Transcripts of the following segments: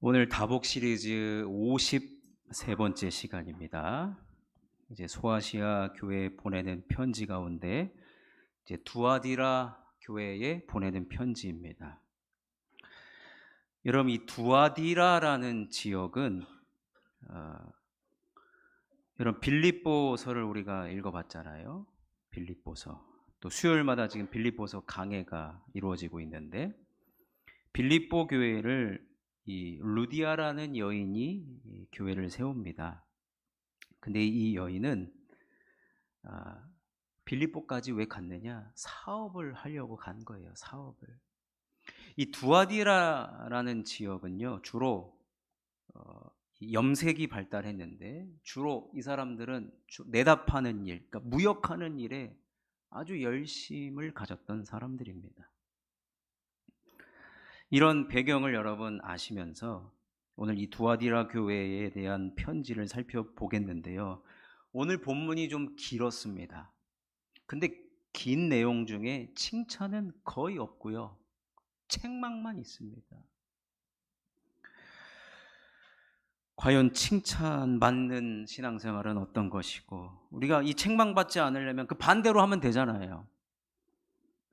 오늘 다복 시리즈 53번째 시간입니다. 이제 소아시아 교회에 보내는 편지 가운데 이제 두아디라 교회에 보내는 편지입니다. 여러분, 이 두아디라라는 지역은 여러분 빌립보서를 우리가 읽어봤잖아요. 빌립보서. 또 수요일마다 지금 빌립보서 강해가 이루어지고 있는데, 빌립보 교회를 이 루디아라는 여인이 교회를 세웁니다. 근데 이 여인은 빌립보까지 왜 갔느냐? 사업을 하려고 간 거예요. 사업을. 이 두아디라라는 지역은요, 주로 염색이 발달했는데, 주로 이 사람들은 내답하는 일, 그러니까 무역하는 일에 아주 열심을 가졌던 사람들입니다. 이런 배경을 여러분 아시면서 오늘 이 두아디라 교회에 대한 편지를 살펴보겠는데요. 오늘 본문이 좀 길었습니다. 근데 긴 내용 중에 칭찬은 거의 없고요. 책망만 있습니다. 과연 칭찬받는 신앙생활은 어떤 것이고, 우리가 이 책망받지 않으려면 그 반대로 하면 되잖아요.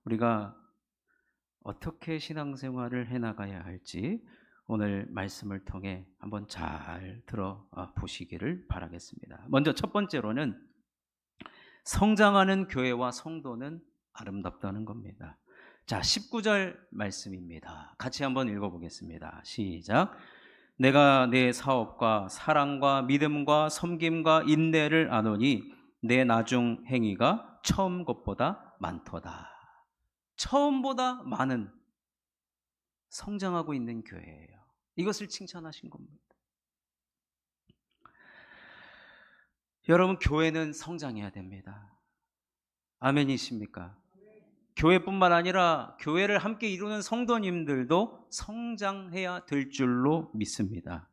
우리가 어떻게 신앙생활을 해나가야 할지 오늘 말씀을 통해 한번 잘 들어보시기를 바라겠습니다. 먼저 첫 번째로는 성장하는 교회와 성도는 아름답다는 겁니다. 자, 19절 말씀입니다. 같이 한번 읽어보겠습니다. 시작. 내가 내 사업과 사랑과 믿음과 섬김과 인내를 아노니 내 나중 행위가 처음 것보다 많도다. 처음보다 많은 성장하고 있는 교회예요. 이것을 칭찬하신 겁니다. 여러분, 교회는 성장해야 됩니다. 아멘이십니까? 교회뿐만 아니라 교회를 함께 이루는 성도님들도 성장해야 될 줄로 믿습니다.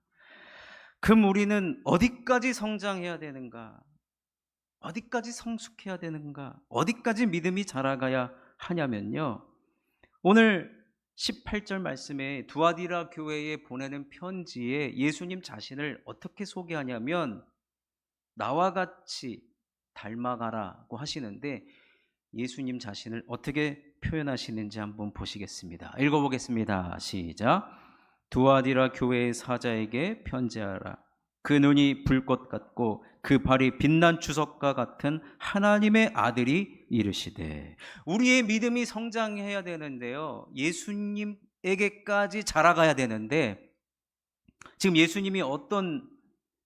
그럼 우리는 어디까지 성장해야 되는가? 어디까지 성숙해야 되는가? 어디까지 믿음이 자라가야 하냐면요, 오늘 18절 말씀에 두아디라 교회에 보내는 편지에 예수님 자신을 어떻게 소개하냐면 나와 같이 닮아가라고 하시는데, 예수님 자신을 어떻게 표현하시는지 한번 보시겠습니다. 읽어보겠습니다. 시작. 두아디라 교회의 사자에게 편지하라. 그 눈이 불꽃 같고 그 발이 빛난 주석과 같은 하나님의 아들이 이르시되. 우리의 믿음이 성장해야 되는데요, 예수님에게까지 자라가야 되는데, 지금 예수님이 어떤,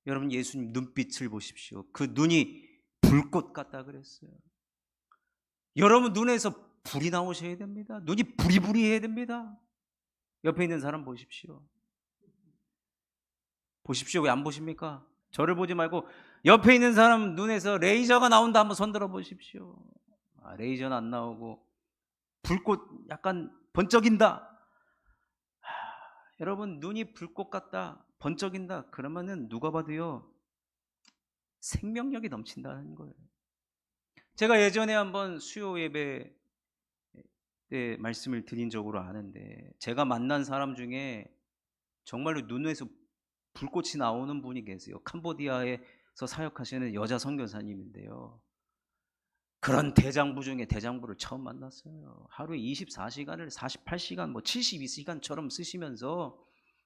여러분 예수님 눈빛을 보십시오. 그 눈이 불꽃 같다 그랬어요. 여러분 눈에서 불이 나오셔야 됩니다. 눈이 부리부리해야 됩니다. 옆에 있는 사람 보십시오. 보십시오. 왜 안 보십니까? 저를 보지 말고 옆에 있는 사람 눈에서 레이저가 나온다 한번 손 들어 보십시오. 레이저는 안 나오고 불꽃 약간 번쩍인다. 여러분 눈이 불꽃 같다, 번쩍인다, 그러면은 누가 봐도요 생명력이 넘친다는 거예요. 제가 예전에 한번 수요 예배 때 말씀을 드린 적으로 아는데, 제가 만난 사람 중에 정말로 눈에서 불꽃이 나오는 분이 계세요. 캄보디아에서 사역하시는 여자 선교사님인데요, 그런 대장부 중에 대장부를 처음 만났어요. 하루에 24시간을 48시간, 72시간처럼 쓰시면서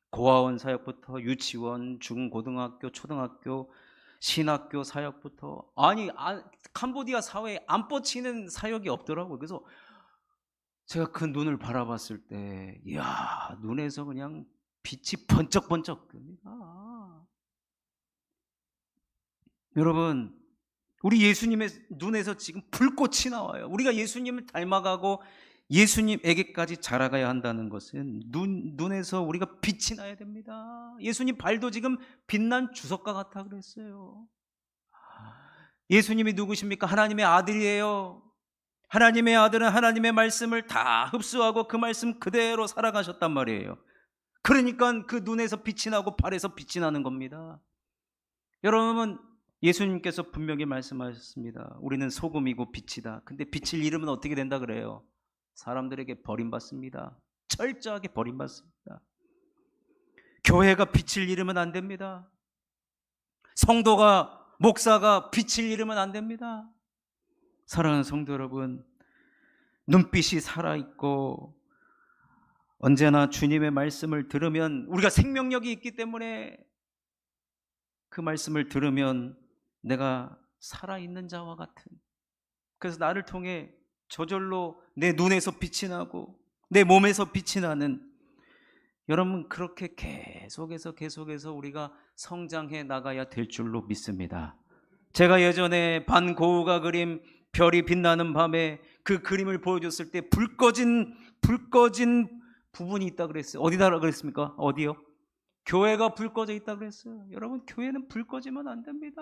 고아원 사역부터 유치원, 중고등학교, 초등학교, 신학교 사역부터, 캄보디아 사회에 안 뻗치는 사역이 없더라고요. 그래서 제가 그 눈을 바라봤을 때, 이야, 눈에서 그냥 빛이 번쩍번쩍 뜹니다. 여러분, 우리 예수님의 눈에서 지금 불꽃이 나와요. 우리가 예수님을 닮아가고 예수님에게까지 자라가야 한다는 것은 눈에서 우리가 빛이 나야 됩니다. 예수님 발도 지금 빛난 주석과 같아 그랬어요. 예수님이 누구십니까? 하나님의 아들이에요. 하나님의 아들은 하나님의 말씀을 다 흡수하고 그 말씀 그대로 살아가셨단 말이에요. 그러니까 그 눈에서 빛이 나고 발에서 빛이 나는 겁니다. 여러분, 예수님께서 분명히 말씀하셨습니다. 우리는 소금이고 빛이다. 근데 빛을 잃으면 어떻게 된다 그래요? 사람들에게 버림받습니다. 철저하게 버림받습니다. 교회가 빛을 잃으면 안 됩니다. 성도가, 목사가 빛을 잃으면 안 됩니다. 사랑하는 성도 여러분, 눈빛이 살아있고 언제나 주님의 말씀을 들으면, 우리가 생명력이 있기 때문에 그 말씀을 들으면 내가 살아있는 자와 같은, 그래서 나를 통해 저절로 내 눈에서 빛이 나고 내 몸에서 빛이 나는, 여러분 그렇게 계속해서 우리가 성장해 나가야 될 줄로 믿습니다. 제가 예전에 반고흐가 그린 별이 빛나는 밤에 그 그림을 보여줬을 때 불 꺼진 부분이 있다 그랬어요. 어디다 그랬습니까? 어디요? 교회가 불 꺼져 있다 그랬어요. 여러분, 교회는 불 꺼지면 안 됩니다.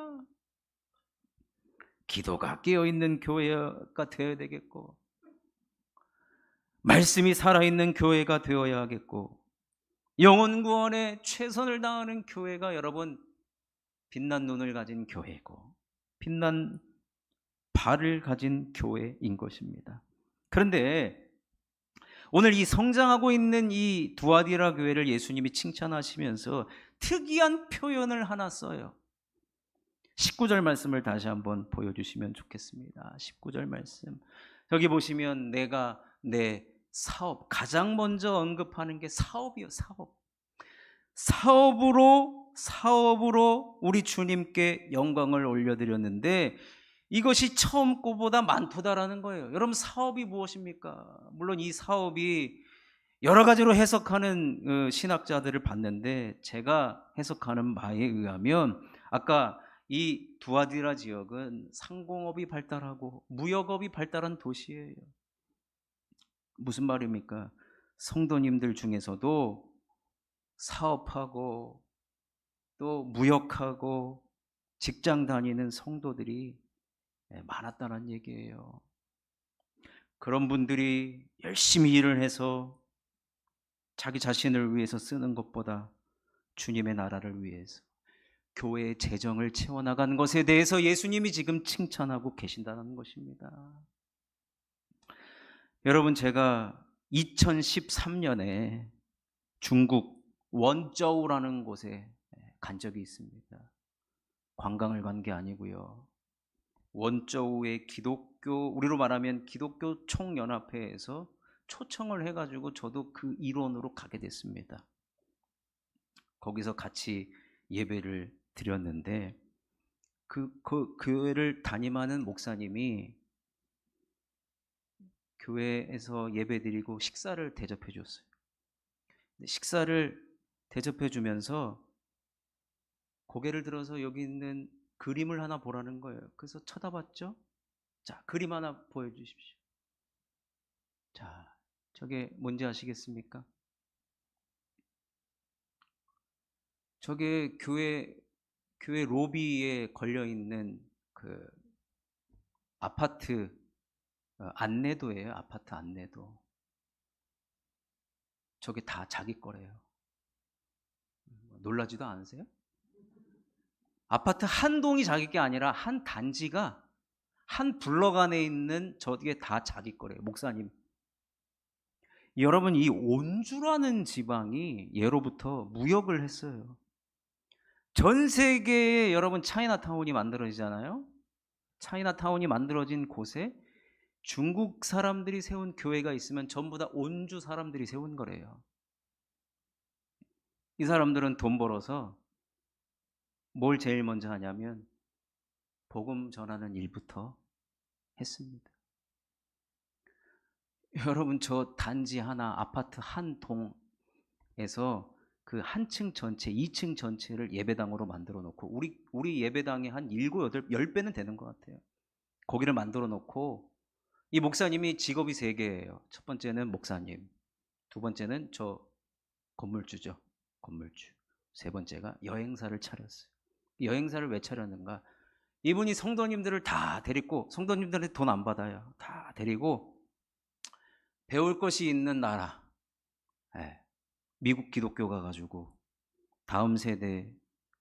기도가 깨어있는 교회가 되어야 되겠고, 말씀이 살아있는 교회가 되어야 하겠고, 영혼 구원에 최선을 다하는 교회가 여러분 빛난 눈을 가진 교회고 빛난 발을 가진 교회인 것입니다. 그런데 오늘 이 성장하고 있는 이 두아디라 교회를 예수님이 칭찬하시면서 특이한 표현을 하나 써요. 19절 말씀을 다시 한번 보여주시면 좋겠습니다. 19절 말씀, 여기 보시면 내가 내 사업, 가장 먼저 언급하는 게 사업이요. 사업으로 우리 주님께 영광을 올려드렸는데 이것이 처음 것보다 많도다라는 거예요. 여러분, 사업이 무엇입니까? 물론 이 사업이 여러 가지로 해석하는 신학자들을 봤는데, 제가 해석하는 바에 의하면 아까 이 두아디라 지역은 상공업이 발달하고 무역업이 발달한 도시예요. 무슨 말입니까? 성도님들 중에서도 사업하고 또 무역하고 직장 다니는 성도들이 많았다는 얘기예요. 그런 분들이 열심히 일을 해서 자기 자신을 위해서 쓰는 것보다 주님의 나라를 위해서 교회의 재정을 채워나가는 것에 대해서 예수님이 지금 칭찬하고 계신다는 것입니다. 여러분, 제가 2013년에 중국 원저우라는 곳에 간 적이 있습니다. 관광을 간 게 아니고요. 원저우의 기독교, 우리로 말하면 기독교 총연합회에서 초청을 해가지고 저도 그 일원으로 가게 됐습니다. 거기서 같이 예배를 드렸는데 그 교회를 담임하는 목사님이 교회에서 예배드리고 식사를 대접해 줬어요. 식사를 대접해 주면서 고개를 들어서 여기 있는 그림을 하나 보라는 거예요. 그래서 쳐다봤죠. 자, 그림 하나 보여주십시오. 자, 저게 뭔지 아시겠습니까? 저게 교회 로비에 걸려 있는 그 아파트 안내도예요. 아파트 안내도. 저게 다 자기 거래요. 놀라지도 않으세요? 아파트 한 동이 자기 게 아니라 한 단지가 한 블럭 안에 있는 저게 다 자기 거래요. 목사님. 여러분, 이 온주라는 지방이 예로부터 무역을 했어요. 전 세계에 여러분 차이나타운이 만들어지잖아요. 차이나타운이 만들어진 곳에 중국 사람들이 세운 교회가 있으면 전부 다 온주 사람들이 세운 거래요. 이 사람들은 돈 벌어서 뭘 제일 먼저 하냐면 복음 전하는 일부터 했습니다. 여러분, 저 단지 하나, 아파트 한 동에서 그 한 층 전체, 2층 전체를 예배당으로 만들어 놓고, 우리 예배당이 한 7, 8, 10배는 되는 것 같아요. 거기를 만들어 놓고, 이 목사님이 직업이 3개예요. 첫 번째는 목사님, 두 번째는 저 건물주죠. 건물주. 세 번째가 여행사를 차렸어요. 여행사를 왜 차렸는가? 이분이 성도님들을 다 데리고, 성도님들한테 돈 안 받아요. 다 데리고 배울 것이 있는 나라, 미국 기독교가 가지고 다음 세대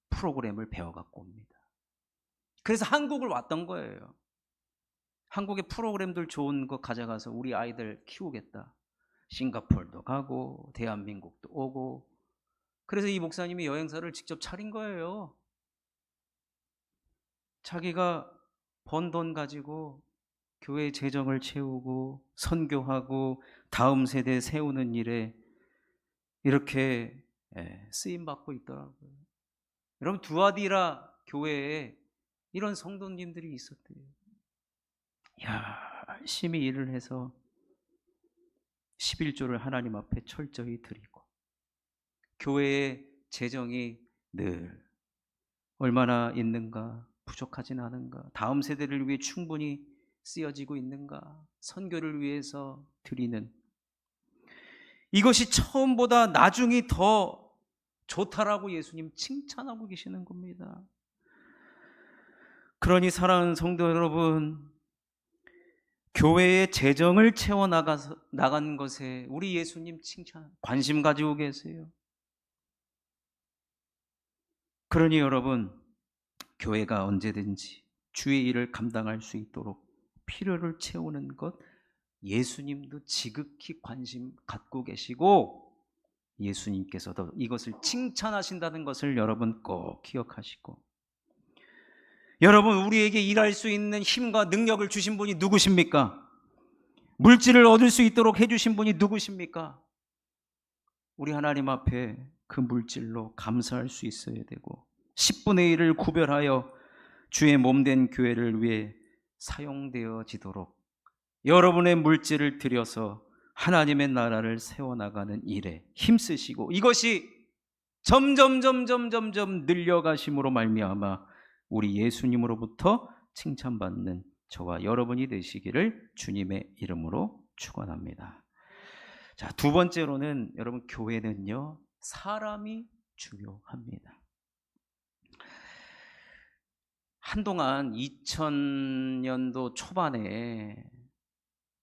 프로그램을 배워갖고 옵니다. 그래서 한국을 왔던 거예요. 한국의 프로그램들 좋은 거 가져가서 우리 아이들 키우겠다. 싱가포르도 가고 대한민국도 오고 그래서 이 목사님이 여행사를 직접 차린 거예요. 자기가 번 돈 가지고 교회 재정을 채우고 선교하고 다음 세대 세우는 일에 이렇게 쓰임 받고 있더라고요. 여러분, 두아디라 교회에 이런 성도님들이 있었대요. 열심히 일을 해서 11조를 하나님 앞에 철저히 드리고, 교회의 재정이 늘 얼마나 있는가, 부족하진 않은가, 다음 세대를 위해 충분히 쓰여지고 있는가, 선교를 위해서 드리는, 이것이 처음보다 나중이 더 좋다라고 예수님 칭찬하고 계시는 겁니다. 그러니 사랑하는 성도 여러분, 교회의 재정을 채워 나간 것에 우리 예수님 칭찬, 관심 가지고 계세요. 그러니 여러분, 교회가 언제든지 주의 일을 감당할 수 있도록 필요를 채우는 것, 예수님도 지극히 관심 갖고 계시고 예수님께서도 이것을 칭찬하신다는 것을 여러분 꼭 기억하시고, 여러분, 우리에게 일할 수 있는 힘과 능력을 주신 분이 누구십니까? 물질을 얻을 수 있도록 해주신 분이 누구십니까? 우리 하나님 앞에 그 물질로 감사할 수 있어야 되고 10분의 1을 구별하여 주의 몸된 교회를 위해 사용되어지도록 여러분의 물질을 들여서 하나님의 나라를 세워나가는 일에 힘쓰시고, 이것이 점점 늘려가심으로 말미암아 우리 예수님으로부터 칭찬받는 저와 여러분이 되시기를 주님의 이름으로 축원합니다. 자, 두 번째로는 여러분, 교회는요, 사람이 중요합니다. 한동안 2000년도 초반에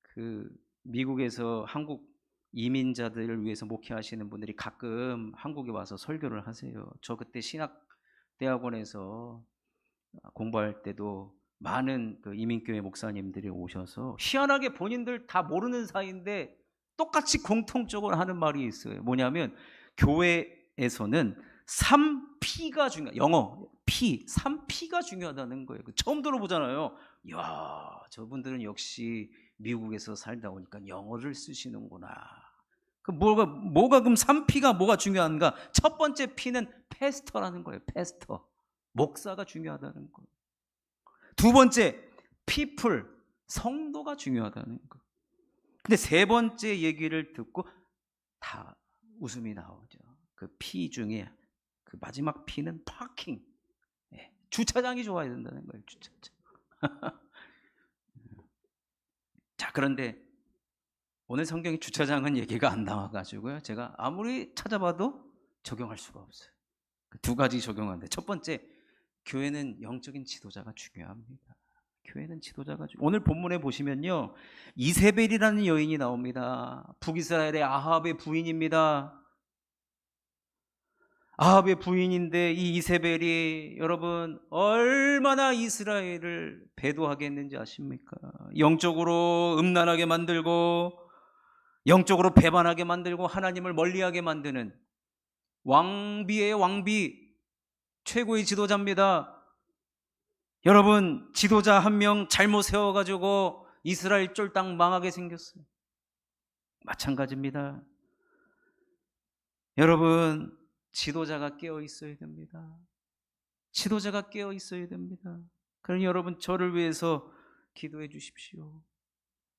그 미국에서 한국 이민자들을 위해서 목회하시는 분들이 가끔 한국에 와서 설교를 하세요. 저 그때 신학대학원에서 공부할 때도 많은 그 이민교회 목사님들이 오셔서 희한하게 본인들 다 모르는 사이인데 똑같이 공통적으로 하는 말이 있어요. 뭐냐면 교회에서는 3P가 중요해요. 영어 P, 3P가 중요하다는 거예요. 처음 들어보잖아요. 이야, 저분들은 역시 미국에서 살다 보니까 영어를 쓰시는구나. 그 뭐가 그럼 3P가 뭐가 중요한가? 첫 번째 P는 패스터라는 거예요. 패스터, 목사가 중요하다는 거예요. 두 번째 people, 성도가 중요하다는 거. 근데 세 번째 얘기를 듣고 다 웃음이 나오죠. 그 P 중에 그 마지막 P는 파킹, 주차장이 좋아야 된다는 거예요. 주차장. 자, 그런데 오늘 성경에 주차장은 얘기가 안 나와가지고요, 제가 아무리 찾아봐도 적용할 수가 없어요. 두 가지 적용하는데, 첫 번째, 교회는 영적인 지도자가 중요합니다. 교회는 지도자가 오늘 본문에 보시면요, 이세벨이라는 여인이 나옵니다. 북이스라엘의 아합의 부인입니다. 아합의 부인인데 이 이세벨이 여러분 얼마나 이스라엘을 배도하게 했는지 아십니까? 영적으로 음란하게 만들고 영적으로 배반하게 만들고 하나님을 멀리하게 만드는 왕비의 왕비, 최고의 지도자입니다. 여러분, 지도자 한 명 잘못 세워가지고 이스라엘 쫄딱 망하게 생겼어요. 마찬가지입니다. 여러분, 지도자가 깨어 있어야 됩니다. 지도자가 깨어 있어야 됩니다. 그러니 여러분, 저를 위해서 기도해 주십시오.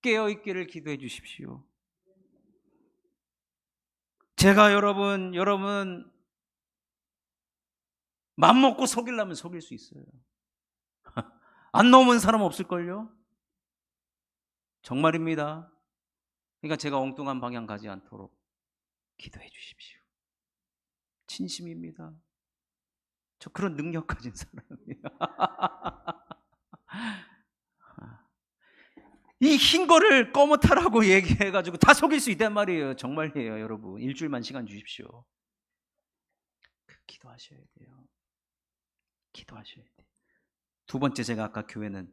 깨어 있기를 기도해 주십시오. 제가 여러분 맘먹고 속이려면 속일 수 있어요. 안 넘은 사람 없을걸요? 정말입니다. 그러니까 제가 엉뚱한 방향 가지 않도록 기도해 주십시오. 진심입니다. 저 그런 능력 가진 사람이에요. 이 흰 거를 꺼뭇하라고 얘기해가지고 다 속일 수 있단 말이에요. 정말이에요, 여러분. 일주일만 시간 주십시오. 기도하셔야 돼요. 기도하셔야 돼요. 두 번째, 제가 아까 교회는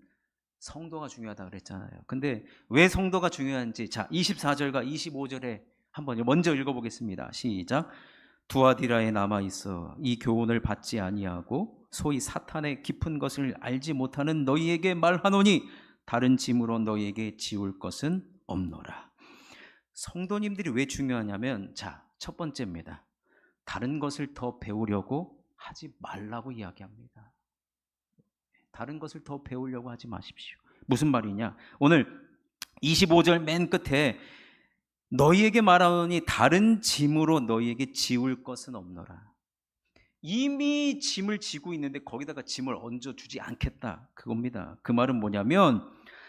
성도가 중요하다고 그랬잖아요. 근데 왜 성도가 중요한지, 자, 24절과 25절에 한번 먼저 읽어보겠습니다. 시작. 두아디라에 남아 있어 이 교훈을 받지 아니하고 소위 사탄의 깊은 것을 알지 못하는 너희에게 말하노니 다른 짐으로 너희에게 지울 것은 없노라. 성도님들이 왜 중요하냐면, 자, 첫 번째입니다. 다른 것을 더 배우려고 하지 말라고 이야기합니다. 다른 것을 더 배우려고 하지 마십시오. 무슨 말이냐? 오늘 25절 맨 끝에 너희에게 말하노니 다른 짐으로 너희에게 지울 것은 없노라. 이미 짐을 지고 있는데 거기다가 짐을 얹어주지 않겠다, 그겁니다. 그 말은 뭐냐면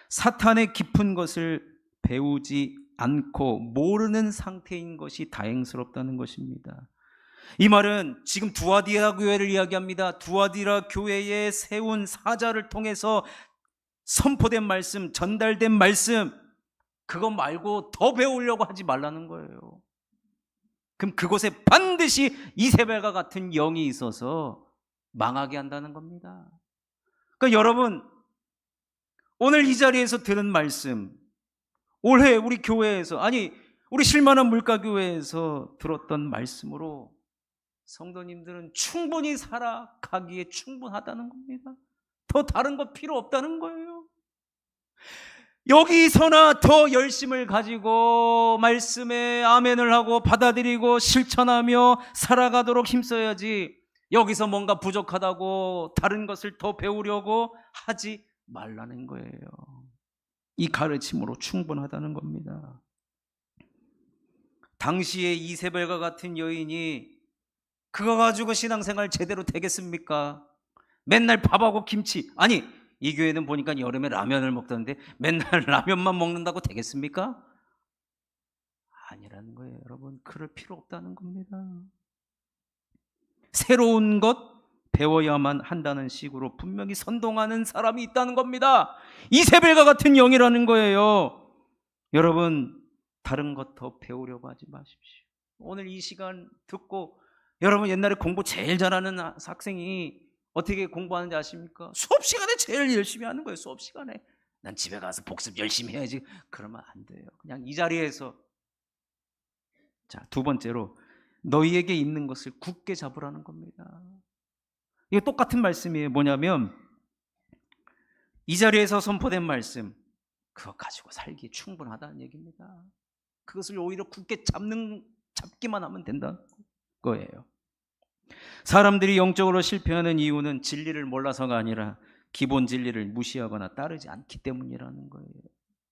사탄의 깊은 것을 배우지 않고 모르는 상태인 것이 다행스럽다는 것입니다. 이 말은 지금 두아디라 교회를 이야기합니다. 두아디라 교회에 세운 사자를 통해서 선포된 말씀, 전달된 말씀, 그것 말고 더 배우려고 하지 말라는 거예요. 그럼 그곳에 반드시 이세벨과 같은 영이 있어서 망하게 한다는 겁니다. 그러니까 여러분, 오늘 이 자리에서 들은 말씀, 올해 우리 교회에서, 아니 우리 실만한 물가교회에서 들었던 말씀으로 성도님들은 충분히 살아가기에 충분하다는 겁니다. 더 다른 거 필요 없다는 거예요. 여기서나 더 열심을 가지고 말씀에 아멘을 하고 받아들이고 실천하며 살아가도록 힘써야지, 여기서 뭔가 부족하다고 다른 것을 더 배우려고 하지 말라는 거예요. 이 가르침으로 충분하다는 겁니다. 당시에 이세벨과 같은 여인이 그거 가지고 신앙생활 제대로 되겠습니까? 맨날 밥하고 김치, 아니 이 교회는 보니까 여름에 라면을 먹던데 맨날 라면만 먹는다고 되겠습니까? 아니라는 거예요. 여러분, 그럴 필요 없다는 겁니다. 새로운 것 배워야만 한다는 식으로 분명히 선동하는 사람이 있다는 겁니다. 이세벨과 같은 영이라는 거예요. 여러분, 다른 것 더 배우려고 하지 마십시오. 오늘 이 시간 듣고, 여러분 옛날에 공부 제일 잘하는 학생이 어떻게 공부하는지 아십니까? 수업 시간에 제일 열심히 하는 거예요. 수업 시간에 난 집에 가서 복습 열심히 해야지. 그러면 안 돼요. 그냥 이 자리에서. 자, 두 번째로 너희에게 있는 것을 굳게 잡으라는 겁니다. 이거 똑같은 말씀이에요. 뭐냐면 이 자리에서 선포된 말씀, 그거 가지고 살기에 충분하다는 얘기입니다. 그것을 오히려 굳게 잡기만 하면 된다는 거예요. 사람들이 영적으로 실패하는 이유는 진리를 몰라서가 아니라 기본 진리를 무시하거나 따르지 않기 때문이라는 거예요.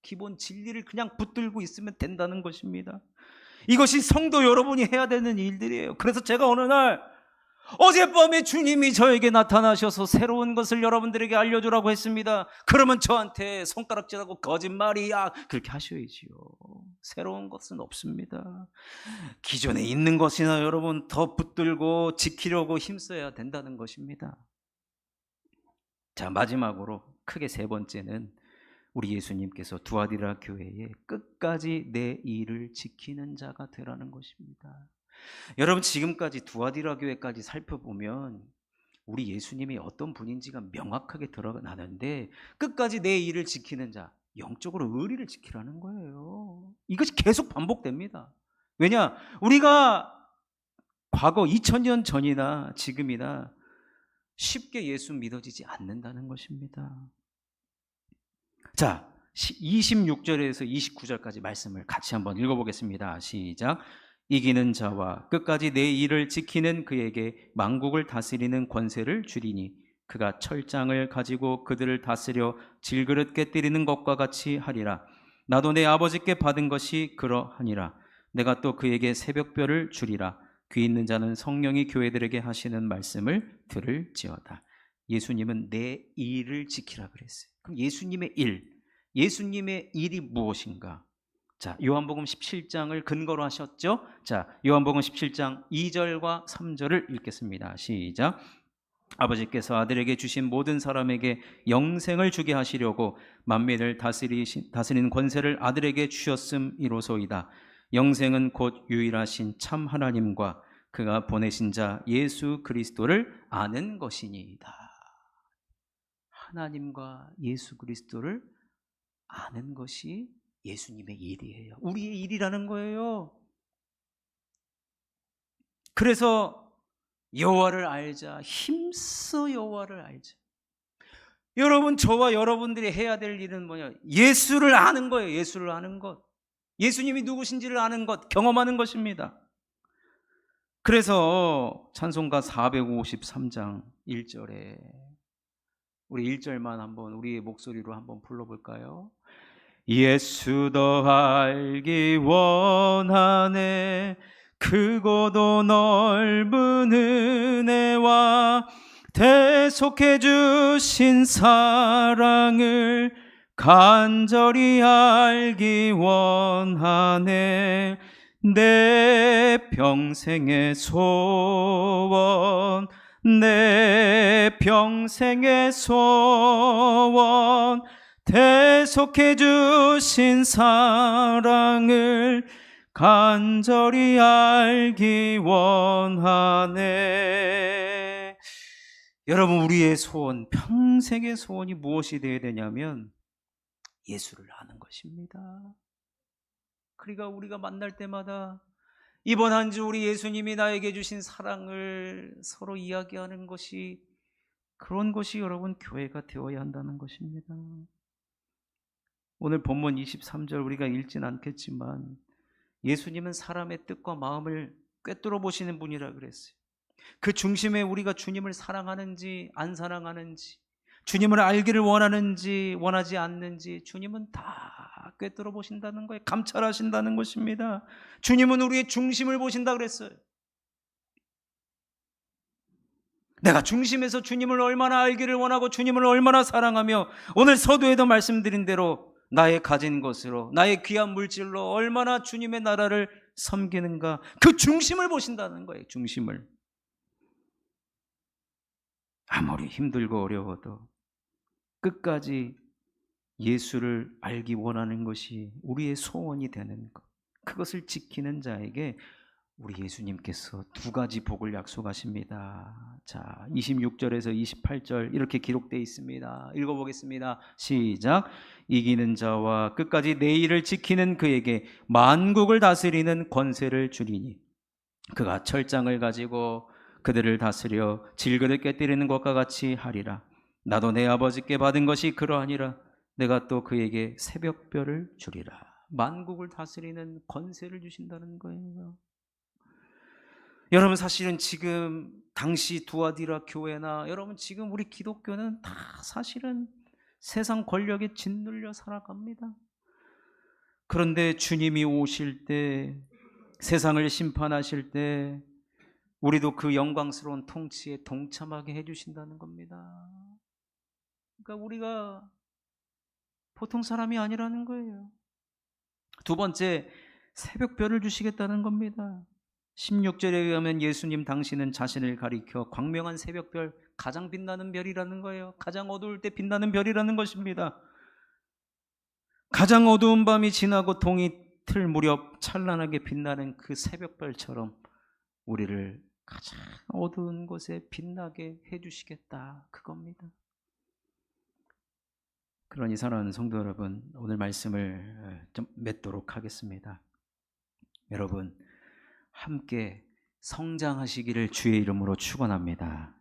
기본 진리를 그냥 붙들고 있으면 된다는 것입니다. 이것이 성도 여러분이 해야 되는 일들이에요. 그래서 제가 어느 날 어젯밤에 주님이 저에게 나타나셔서 새로운 것을 여러분들에게 알려주라고 했습니다. 그러면 저한테 손가락질하고 거짓말이야 그렇게 하셔야지요. 새로운 것은 없습니다. 기존에 있는 것이나 여러분 더 붙들고 지키려고 힘써야 된다는 것입니다. 자, 마지막으로 크게 세 번째는 우리 예수님께서 두아디라 교회에 끝까지 내 일을 지키는 자가 되라는 것입니다. 여러분, 지금까지 두아디라 교회까지 살펴보면 우리 예수님이 어떤 분인지가 명확하게 드러나는데, 끝까지 내 일을 지키는 자, 영적으로 의리를 지키라는 거예요. 이것이 계속 반복됩니다. 왜냐? 우리가 과거 2000년 전이나 지금이나 쉽게 예수 믿어지지 않는다는 것입니다. 자, 26절에서 29절까지 말씀을 같이 한번 읽어보겠습니다. 시작. 이기는 자와 끝까지 내 일을 지키는 그에게 만국을 다스리는 권세를 주리니 그가 철장을 가지고 그들을 다스려 질그릇 깨뜨리는 것과 같이 하리라. 나도 내 아버지께 받은 것이 그러하니라. 내가 또 그에게 새벽별을 주리라. 귀 있는 자는 성령이 교회들에게 하시는 말씀을 들을지어다. 예수님은 내 일을 지키라 그랬어요. 그럼 예수님의 일이 무엇인가? 자, 요한복음 17장을 근거로 하셨죠? 자, 요한복음 17장 2절과 3절을 읽겠습니다. 시작. 아버지께서 아들에게 주신 모든 사람에게 영생을 주게 하시려고 만민을 다스리는 권세를 아들에게 주셨음이로소이다. 영생은 곧 유일하신 참 하나님과 그가 보내신 자 예수 그리스도를 아는 것이니이다. 하나님과 예수 그리스도를 아는 것이 예수님의 일이에요. 우리의 일이라는 거예요. 그래서 여호와를 알자. 힘써 여호와를 알자. 여러분, 저와 여러분들이 해야 될 일은 뭐냐? 예수를 아는 거예요. 예수를 아는 것. 예수님이 누구신지를 아는 것, 경험하는 것입니다. 그래서 찬송가 453장 1절에 우리 1절만 한번 우리의 목소리로 한번 불러볼까요? 예수 더 알기 원하네. 크고도 넓은 은혜와 대속해 주신 사랑을 간절히 알기 원하네. 내 평생의 소원, 내 평생의 소원, 대속해 주신 사랑을 간절히 알기 원하네. 여러분, 우리의 소원, 평생의 소원이 무엇이 되어야 되냐면 예수를 아는 것입니다. 그러니까 우리가 만날 때마다 이번 한 주 우리 예수님이 나에게 주신 사랑을 서로 이야기하는 것이, 그런 것이 여러분 교회가 되어야 한다는 것입니다. 오늘 본문 23절 우리가 읽진 않겠지만 예수님은 사람의 뜻과 마음을 꿰뚫어 보시는 분이라 그랬어요. 그 중심에 우리가 주님을 사랑하는지 안 사랑하는지, 주님을 알기를 원하는지 원하지 않는지 주님은 다 꿰뚫어 보신다는 거예요. 감찰하신다는 것입니다. 주님은 우리의 중심을 보신다 그랬어요. 내가 중심에서 주님을 얼마나 알기를 원하고 주님을 얼마나 사랑하며 오늘 서두에도 말씀드린 대로 나의 가진 것으로, 나의 귀한 물질로 얼마나 주님의 나라를 섬기는가, 그 중심을 보신다는 거예요. 중심을. 아무리 힘들고 어려워도 끝까지 예수를 알기 원하는 것이 우리의 소원이 되는 것, 그것을 지키는 자에게 우리 예수님께서 두 가지 복을 약속하십니다. 자, 26절에서 28절 이렇게 기록되어 있습니다. 읽어보겠습니다. 시작. 이기는 자와 끝까지 내 일을 지키는 그에게 만국을 다스리는 권세를 주리니 그가 철장을 가지고 그들을 다스려 질그릇 깨뜨리는 것과 같이 하리라. 나도 내 아버지께 받은 것이 그러하니라. 내가 또 그에게 새벽별을 주리라. 만국을 다스리는 권세를 주신다는 거예요. 여러분, 사실은 지금 당시 두아디라 교회나 여러분 지금 우리 기독교는 다 사실은 세상 권력에 짓눌려 살아갑니다. 그런데 주님이 오실 때, 세상을 심판하실 때 우리도 그 영광스러운 통치에 동참하게 해주신다는 겁니다. 그러니까 우리가 보통 사람이 아니라는 거예요. 두 번째, 새벽별을 주시겠다는 겁니다. 16절에 의하면 예수님 당신은 자신을 가리켜 광명한 새벽별, 가장 빛나는 별이라는 거예요. 가장 어두울 때 빛나는 별이라는 것입니다. 가장 어두운 밤이 지나고 동이 틀 무렵 찬란하게 빛나는 그 새벽별처럼 우리를 가장 어두운 곳에 빛나게 해주시겠다, 그겁니다. 그러니 사랑하는 성도 여러분, 오늘 말씀을 좀 맺도록 하겠습니다. 여러분, 함께 성장하시기를 주의 이름으로 축원합니다.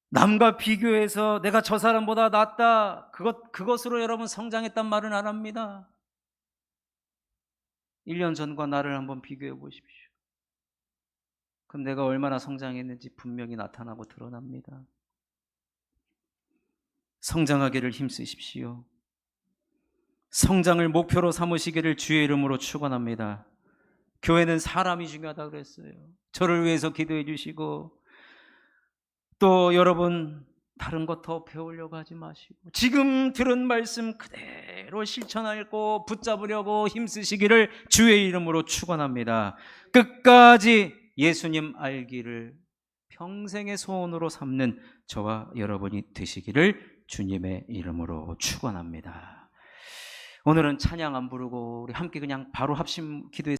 남과 비교해서 내가 저 사람보다 낫다, 그것으로 여러분 성장했단 말은 안 합니다. 1년 전과 나를 한번 비교해 보십시오. 그럼 내가 얼마나 성장했는지 분명히 나타나고 드러납니다. 성장하기를 힘쓰십시오. 성장을 목표로 삼으시기를 주의 이름으로 축원합니다. 교회는 사람이 중요하다고 그랬어요. 저를 위해서 기도해 주시고, 또 여러분 다른 것 더 배우려고 하지 마시고 지금 들은 말씀 그대로 실천하고 붙잡으려고 힘쓰시기를 주의 이름으로 축원합니다. 끝까지 예수님 알기를 평생의 소원으로 삼는 저와 여러분이 되시기를 주님의 이름으로 축원합니다. 오늘은 찬양 안 부르고 우리 함께 그냥 바로 합심 기도해